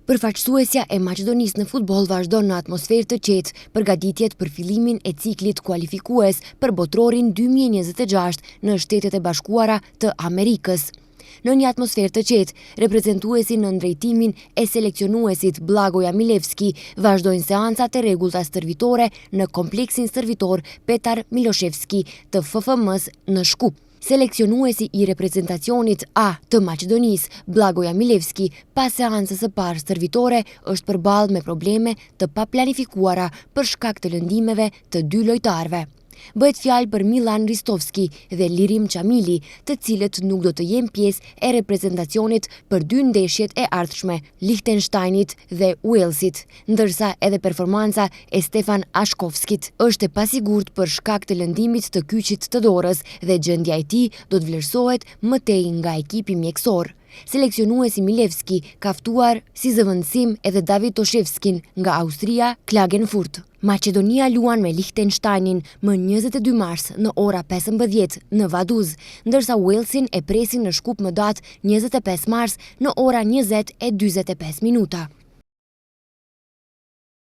Përfaqësuesja e Maqedonisë në futboll vazhdon në atmosferë të qetë përgatitjet për fillimin e ciklit kualifikues për botrorin 2026 në Shtetet e Bashkuara të Amerikës. Në një atmosferë të qetë, reprezentuesi në ndrejtimin e seleksionuesit Blagoja Milevski vazhdojnë seancat e rregullta stërvitore në kompleksin stërvitor Petar Miloševski të FFM-s në Shkup. Seleksionuesi i reprezentacionit A të Maqedonisë, Blagoja Milevski, pas seancës së parë stërvitore, është përballë me probleme të paplanifikuara për shkak të lëndimeve të dy lojtarëve. Bëhet fjalë për Milan Ristovski dhe Lirim Çamili, të cilët nuk do të jenë pjesë e reprezentacionit për dy ndeshjet e ardhshme, Liechtensteinit dhe Walesit, ndërsa edhe performanca e Stefan Ashkovskit është e pasigurt për shkak të lëndimit të kyçit të dorës dhe gjendja e tij do të vlerësohet më tej nga ekipi mjekësor. Seleksionuesi Milevski ka ftuar si zëvendësim edhe David Toshevskin nga Austria Klagenfurt. Maqedonia luan me Liechtensteinin më 22 mars në ora 15 në Vaduz, ndërsa Walesin e presin në Shkup më datë 25 mars në ora 20:45.